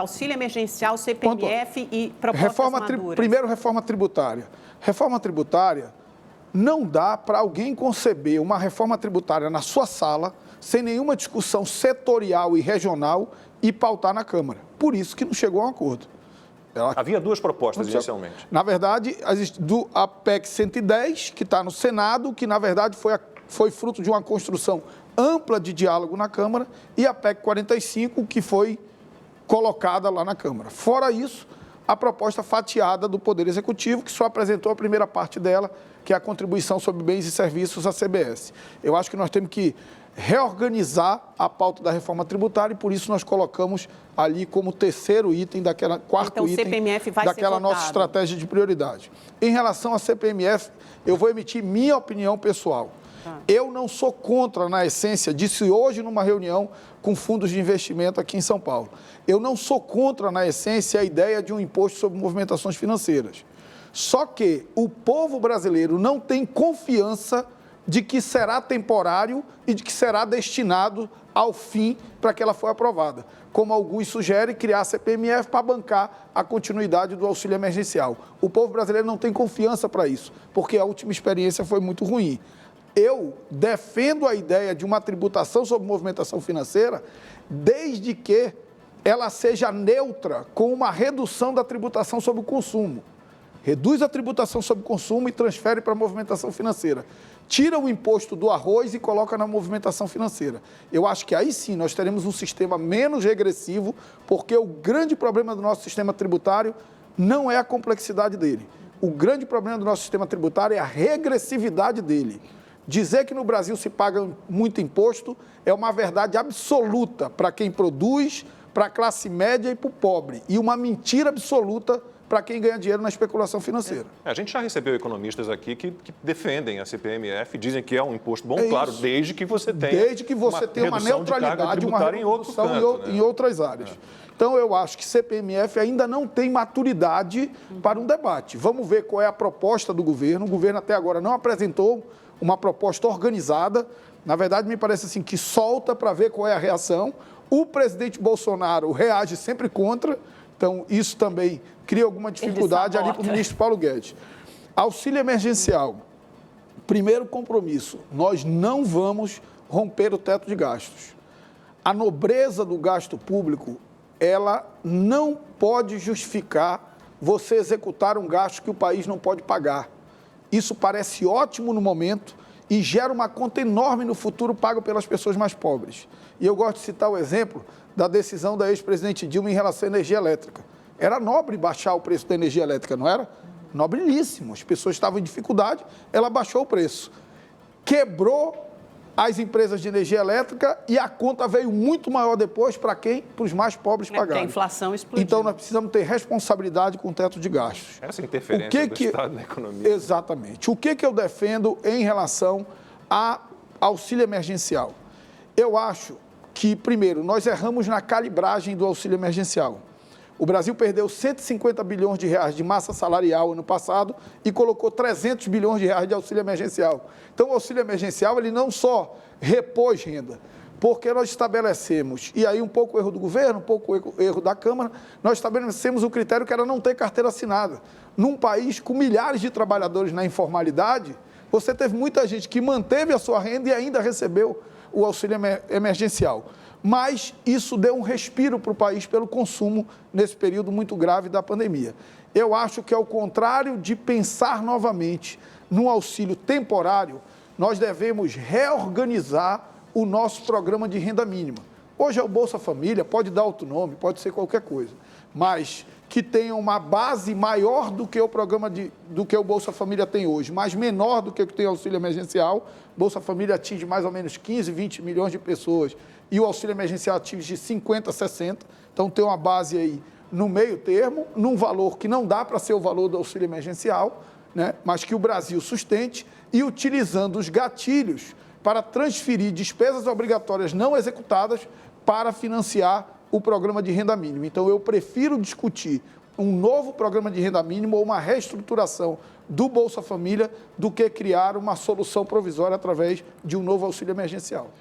Auxílio emergencial, CPMF e propostas maduras. Primeiro, reforma tributária. Reforma tributária, não dá para alguém conceber uma reforma tributária na sua sala, sem nenhuma discussão setorial e regional, e pautar na Câmara. Por isso que não chegou a um acordo. Havia duas propostas inicialmente. Na verdade, a PEC 110, que está no Senado, que na verdade foi fruto de uma construção ampla de diálogo na Câmara, e a PEC 45, que foi colocada lá na Câmara. Fora isso, a proposta fatiada do Poder Executivo, que só apresentou a primeira parte dela, que é a contribuição sobre bens e serviços à CBS. Eu acho que nós temos que reorganizar a pauta da reforma tributária e por isso nós colocamos ali como terceiro item quarto item CPMF vai daquela ser nossa estratégia de prioridade. Em relação à CPMF, eu vou emitir minha opinião pessoal. Eu não sou contra, na essência, disse hoje numa reunião com fundos de investimento aqui em São Paulo. Eu não sou contra, na essência, a ideia de um imposto sobre movimentações financeiras. Só que o povo brasileiro não tem confiança de que será temporário e de que será destinado ao fim para que ela for aprovada. Como alguns sugerem, criar a CPMF para bancar a continuidade do auxílio emergencial. O povo brasileiro não tem confiança para isso, porque a última experiência foi muito ruim. Eu defendo a ideia de uma tributação sobre movimentação financeira, desde que ela seja neutra com uma redução da tributação sobre o consumo. Reduz a tributação sobre o consumo e transfere para a movimentação financeira. Tira o imposto do arroz e coloca na movimentação financeira. Eu acho que aí sim nós teremos um sistema menos regressivo, porque o grande problema do nosso sistema tributário não é a complexidade dele. O grande problema do nosso sistema tributário é a regressividade dele. Dizer que no Brasil se paga muito imposto é uma verdade absoluta para quem produz, para a classe média e para o pobre. E uma mentira absoluta para quem ganha dinheiro na especulação financeira. A gente já recebeu economistas aqui que defendem a CPMF, dizem que é um imposto bom, claro, isso. desde que você tenha uma neutralidade, uma redução em outras áreas. Então, eu acho que CPMF ainda não tem maturidade para um debate. Vamos ver qual é a proposta do governo. O governo até agora não apresentou uma proposta organizada. Na verdade, me parece assim que solta para ver qual é a reação. O presidente Bolsonaro reage sempre contra. Então, isso também cria alguma dificuldade ali para o ministro Paulo Guedes. Auxílio emergencial. Primeiro compromisso, nós não vamos romper o teto de gastos. A nobreza do gasto público, ela não pode justificar você executar um gasto que o país não pode pagar. Isso parece ótimo no momento e gera uma conta enorme no futuro pago pelas pessoas mais pobres. E eu gosto de citar o exemplo da decisão da ex-presidente Dilma em relação à energia elétrica. Era nobre baixar o preço da energia elétrica, não era? Nobrilíssimo. As pessoas estavam em dificuldade, ela baixou o preço. Quebrou as empresas de energia elétrica e a conta veio muito maior depois para quem? Para os mais pobres pagarem. Porque a inflação explodiu. Então, nós precisamos ter responsabilidade com o teto de gastos. Essa interferência do Estado na economia. Exatamente. O que eu defendo em relação a auxílio emergencial? Eu acho que, primeiro, nós erramos na calibragem do auxílio emergencial. O Brasil perdeu 150 bilhões de reais de massa salarial ano passado e colocou 300 bilhões de reais de auxílio emergencial. Então, o auxílio emergencial, ele não só repôs renda, porque nós estabelecemos, e aí um pouco o erro do governo, um pouco o erro da Câmara, nós estabelecemos o critério que era não ter carteira assinada. Num país com milhares de trabalhadores na informalidade, você teve muita gente que manteve a sua renda e ainda recebeu o auxílio emergencial. Mas isso deu um respiro para o país pelo consumo nesse período muito grave da pandemia. Eu acho que, ao contrário de pensar novamente num auxílio temporário, nós devemos reorganizar o nosso programa de renda mínima. Hoje é o Bolsa Família, pode dar outro nome, pode ser qualquer coisa, mas que tenha uma base maior do que o programa do que o Bolsa Família tem hoje, mas menor do que o que tem o auxílio emergencial. Bolsa Família atinge mais ou menos 15, 20 milhões de pessoas e o auxílio emergencial atinge 50, 60. Então, tem uma base aí no meio termo, num valor que não dá para ser o valor do auxílio emergencial, né? Mas que o Brasil sustente e utilizando os gatilhos para transferir despesas obrigatórias não executadas para financiar o programa de renda mínima. Então, eu prefiro discutir um novo programa de renda mínima ou uma reestruturação do Bolsa Família do que criar uma solução provisória através de um novo auxílio emergencial.